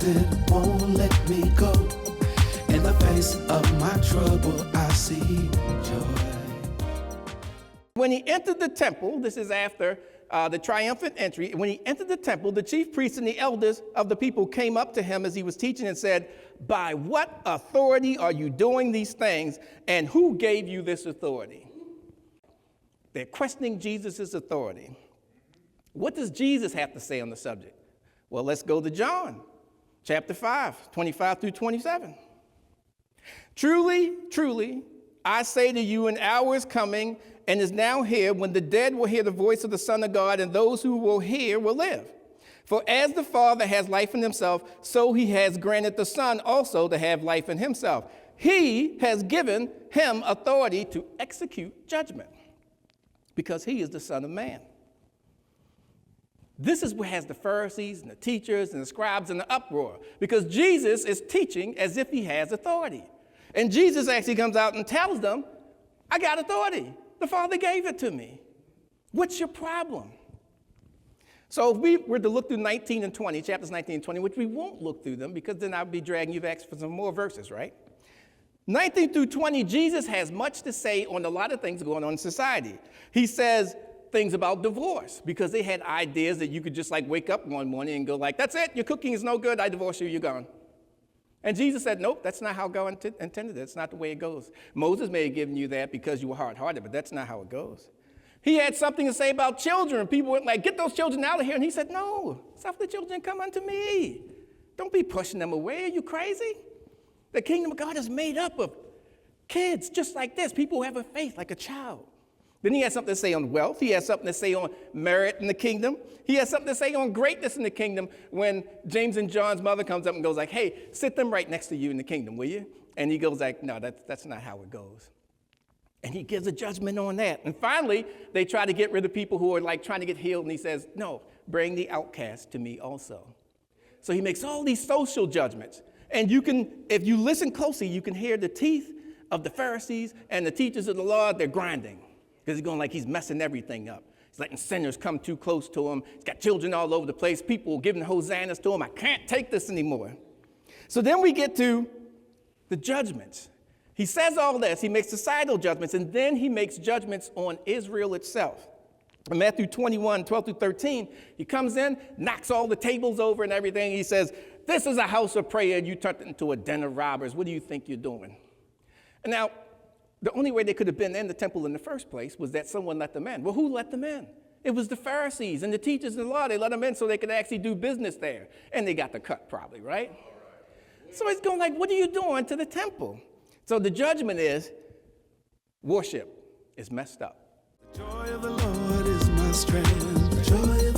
it won't let me go. In the face of my trouble, I see joy. When he entered the temple, this is after the triumphant entry, when he entered the temple, the chief priests and the elders of the people came up to him as he was teaching and said, "By what authority are you doing these things, and who gave you this authority?" They're questioning Jesus' authority. What does Jesus have to say on the subject? Well, let's go to John, chapter 5, 25 through 27. Truly, truly, I say to you, an hour is coming and is now here when the dead will hear the voice of the Son of God, and those who will hear will live. For as the Father has life in himself, so he has granted the Son also to have life in himself. He has given him authority to execute judgment, because he is the Son of Man. This is what has the Pharisees and the teachers and the scribes in the uproar, because Jesus is teaching as if he has authority. And Jesus actually comes out and tells them, I got authority. The Father gave it to me. What's your problem? So if we were to look through 19 and 20, chapters 19 and 20, which we won't look through them because then I'd be dragging you back for some more verses, right? 19 through 20, Jesus has much to say on a lot of things going on in society. He says things about divorce because they had ideas that you could just like wake up one morning and go like, that's it, your cooking is no good, I divorce you, you're gone. And Jesus said, nope, that's not how God intended it. That's not the way it goes. Moses may have given you that because you were hard-hearted, but that's not how it goes. He had something to say about children. People were like, get those children out of here. And he said, no, suffer the children come unto me. Don't be pushing them away. Are you crazy? The kingdom of God is made up of kids just like this, people who have a faith like a child. Then he has something to say on wealth. He has something to say on merit in the kingdom. He has something to say on greatness in the kingdom when James and John's mother comes up and goes like, hey, sit them right next to you in the kingdom, will you? And he goes like, no, that's not how it goes. And he gives a judgment on that. And finally, they try to get rid of people who are like trying to get healed. And he says, no, bring the outcast to me also. So he makes all these social judgments. And you can, if you listen closely, you can hear the teeth of the Pharisees and the teachers of the law, they're grinding. Because he's going like he's messing everything up. He's letting sinners come too close to him. He's got children all over the place. People giving hosannas to him. I can't take this anymore. So then we get to the judgments. He says all this. He makes societal judgments, and then he makes judgments on Israel itself. In Matthew 21, 12 through 13, he comes in, knocks all the tables over and everything. He says, this is a house of prayer, and you turned it into a den of robbers. What do you think you're doing? And now, the only way they could have been in the temple in the first place was that someone let them in. Well, who let them in? It was the Pharisees and the teachers of the law. They let them in so they could actually do business there. And they got the cut probably, right? So he's going like, what are you doing to the temple? So the judgment is worship is messed up. The joy of the Lord is my strength. The joy